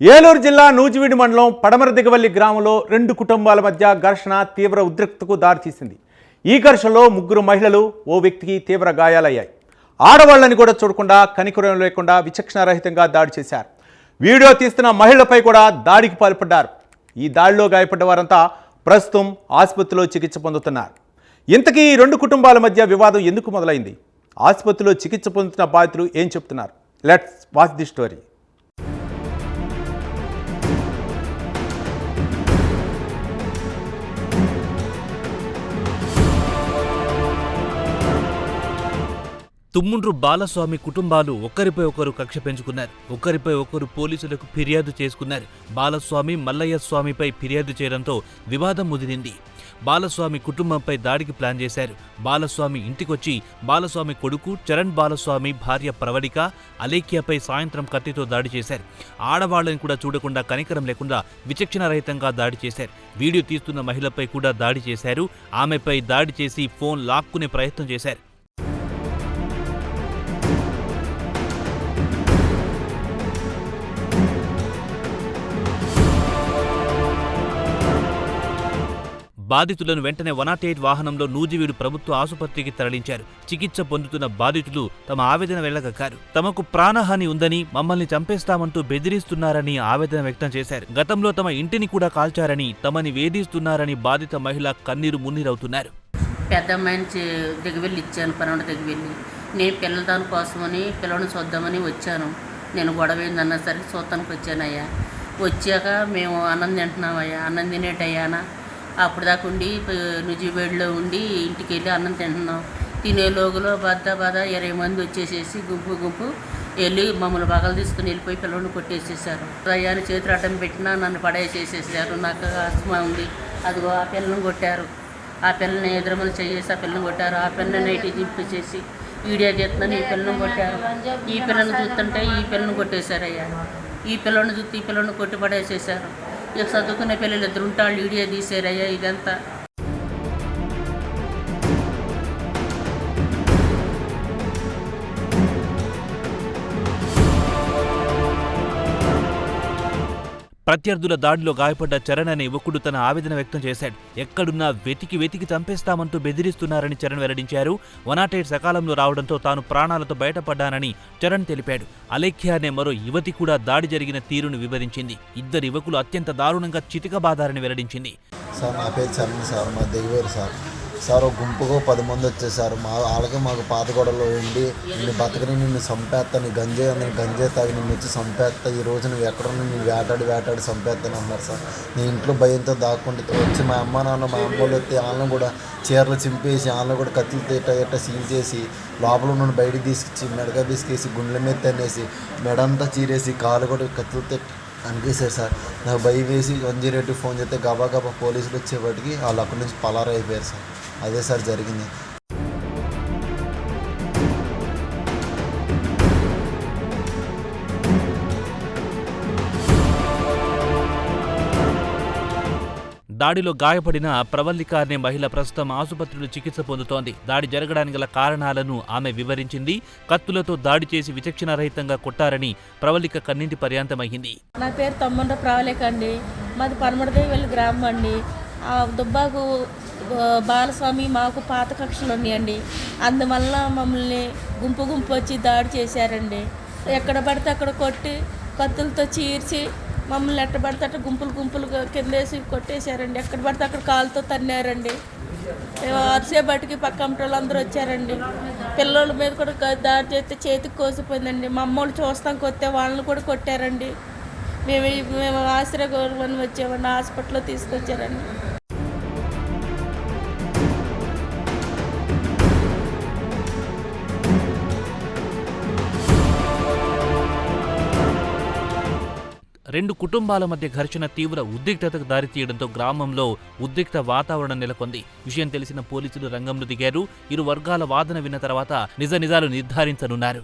ఏలూరు జిల్లా నూజివీడు మండలం పడమర దిగవల్లి గ్రామంలో రెండు కుటుంబాల మధ్య ఘర్షణ తీవ్ర ఉద్రిక్తతకు దారితీసింది. ఈ ఘర్షణలో ముగ్గురు మహిళలు, ఓ వ్యక్తికి తీవ్ర గాయాలయ్యాయి. ఆడవాళ్లని కూడా చూడకుండా, కనికరం లేకుండా విచక్షణారహితంగా దాడి చేశారు. వీడియో తీస్తున్న మహిళలపై కూడా దాడికి పాల్పడ్డారు. ఈ దాడిలో గాయపడ్డ వారంతా ప్రస్తుతం ఆసుపత్రిలో చికిత్స పొందుతున్నారు. ఇంతకీ ఈ రెండు కుటుంబాల మధ్య వివాదం ఎందుకు మొదలైంది? ఆసుపత్రిలో చికిత్స పొందుతున్న బాధితులు ఏం చెప్తున్నారు? Let's watch the story. తుమ్ముండ్రు బాలస్వామి కుటుంబాలు ఒకరిపై ఒకరు కక్ష పెంచుకున్నారు. ఒకరిపై ఒకరు పోలీసులకు ఫిర్యాదు చేసుకున్నారు. బాలస్వామి మల్లయ్య స్వామిపై ఫిర్యాదు చేయడంతో వివాదం ముదిరింది. బాలస్వామి కుటుంబంపై దాడికి ప్లాన్ చేశారు. బాలస్వామి ఇంటికొచ్చి బాలస్వామి కొడుకు చరణ్ బాలస్వామి భార్య ప్రవళిక అలేఖ్యపై సాయంత్రం కత్తితో దాడి చేశారు. ఆడవాళ్లను కూడా చూడకుండా, కనికరం లేకుండా విచక్షణారహితంగా దాడి చేశారు. వీడియో తీస్తున్న మహిళపై కూడా దాడి చేశారు. ఆమెపై దాడి చేసి ఫోన్ లాక్కునే ప్రయత్నం చేశారు. బాధితులను వెంటనే 108 వాహనంలో నూజివీడు ప్రభుత్వ ఆసుపత్రికి తరలించారు. చికిత్స పొందుతున్న బాధితులు తమ ఆవేదన వెళ్లగక్కారు. తమకు ప్రాణహాని ఉందని, మమ్మల్ని చంపేస్తామంటూ బెదిరిస్తున్నారని ఆవేదన వ్యక్తం చేశారు. గతంలో తమ ఇంటిని కూడా కాల్చారని, తమని వేధిస్తున్నారని బాధిత మహిళ కన్నీరు మున్నీరవుతున్నారు. పెద్ద అమ్మాయిని దిగవెళ్ళి ఇచ్చాను, పనవడ దిగవెళ్ళి. నేను పిల్లల దాని కోసమని పిల్లల్ని చూద్దామని వచ్చాను. నేను గొడవ ఏందన్నసరికి చూస్తానికి వచ్చానయ్యా. వచ్చాక మేము అన్నం తింటున్నామయ్యా. అన్నం తినేటయ్యానా అప్పుడు దాకా ఉండి నూజివీడులో ఉండి ఇంటికి వెళ్ళి అన్నం తింటున్నాం. తినే లోగులో బాధ 20 మంది వచ్చేసేసి గుంపు వెళ్ళి మమ్మల్ని బగలు తీసుకుని వెళ్ళిపోయి పిల్లల్ని కొట్టేసేసారు. అయ్యాన్ని చేతులు అడ్డం పెట్టినా నన్ను పడేసేసేసారు. నాకు ఆస్మా ఉంది, అదిగో ఆ పిల్లని కొట్టారు. ఆ పిల్లని ఎదురుమలు చేసి ఆ పిల్లని కొట్టారు. ఆ పిల్లని నైట్ దింపేసేసి వీడియో చేస్తున్నాను, ఈ పిల్లని కొట్టారు. ఈ పిల్లని చూస్తుంటే ఈ పిల్లని కొట్టేశారు అయ్యా. ఈ పిల్లని చూస్తే ఈ పిల్లని కొట్టి పడేసేసారు. ఇక చదువుకునే పిల్లలు ఇద్దరు ఉంటాళ్ళు వీడియో తీసారయ్యా. ఇదంతా ప్రత్యర్థుల దాడిలో గాయపడ్డ చరణ్ అనే యువకుడు తన ఆవేదన వ్యక్తం చేశాడు. ఎక్కడున్నా వెతికి చంపేస్తామంటూ బెదిరిస్తున్నారని చరణ్ వెల్లడించారు. 108 సకాలంలో రావడంతో తాను ప్రాణాలతో బయటపడ్డానని చరణ్ తెలిపాడు. అలేఖ్య అనే మరో యువతి కూడా దాడి జరిగిన తీరును వివరించింది. ఇద్దరు యువకులు అత్యంత దారుణంగా చితికబాదారని వెల్లడించింది. సార్, నా పేరు చరణ్ సార్, మా దిగవేరు సార్ ఒక గుంపుకు 10 మంది వచ్చేసారు. వాళ్ళకి మాకు పాత గొడవలో ఉండి నిన్ను బతకని, నిన్ను చంపేస్తా, నీ గంజాయి తాగి నిన్ను వచ్చి చంపేస్తా, ఈ రోజు నువ్వు ఎక్కడున్నా నేను వేటాడి చంపేస్తాను అన్నారు సార్. నీ ఇంట్లో భయంతో దాక్కుంటే వచ్చి మా అమ్మ నాన్న, మా అమ్మోళ్ళు వస్తే వాళ్ళని కూడా చీరలు చింపేసి, వాళ్ళని కూడా కత్తులతో ఇట్ట సీల్ చేసి లోపల నుండి బయటికి తీసుకొచ్చి మెడగా తీసుకేసి గుండెల మీద తన్నేసి మెడంతా చీరేసి కాలు కూడా కత్తులతో అనిపిస్తారు సార్. నాకు భయం వేసి 108 ఫోన్ చేస్తే గబా పోలీసులు వచ్చేవాటికి వాళ్ళు అక్కడి నుంచి పలారా అయిపోయారు సార్. అదే సార్ జరిగింది. దాడిలో గాయపడిన ప్రవళిక అనే మహిళ ప్రస్తుతం ఆసుపత్రిలో చికిత్స పొందుతోంది. దాడి జరగడానికి గల కారణాలను ఆమె వివరించింది. కత్తులతో దాడి చేసి విచక్షణారహితంగా కొట్టారని ప్రవళిక కన్నీటి పర్యాంతమైంది. నా పేరు తమ్ముండ్ర ప్రవళిక అండి. మాది పనమడదేవల్లి గ్రామం అండి. దుబ్బాకు బాలస్వామి మాకు పాత కక్షలు ఉన్నాయండి. అందువల్ల మమ్మల్ని గుంపు వచ్చి దాడి చేశారండి. ఎక్కడ పడితే అక్కడ కొట్టి కత్తులతో చీర్చి మమ్మల్ని ఎట్ట పడితే అట్ట గుంపులుగా కిందేసి కొట్టేశారండి. ఎక్కడ పడితే అక్కడ కాలుతో తన్నారండి. అరిసే బయటికి పక్క అందరూ వచ్చారండి. పిల్లల మీద కూడా దాడి చేస్తే చేతికి కోసిపోయిందండి. మా అమ్మోళ్ళు చూస్తానికి వస్తే వాళ్ళని కూడా కొట్టారండి. మేము ఆశ్రయ గౌరవాన్ని వచ్చామండి. హాస్పిటల్లో తీసుకొచ్చారండి. రెండు కుటుంబాల మధ్య ఘర్షణ తీవ్ర ఉద్రిక్తతకు దారితీయడంతో గ్రామంలో ఉద్రిక్త వాతావరణం నెలకొంది. విషయం తెలిసిన పోలీసులు రంగంలో దిగారు. ఇరు వర్గాల వాదన విన్న తర్వాత నిజాలు నిర్ధారించనున్నారు.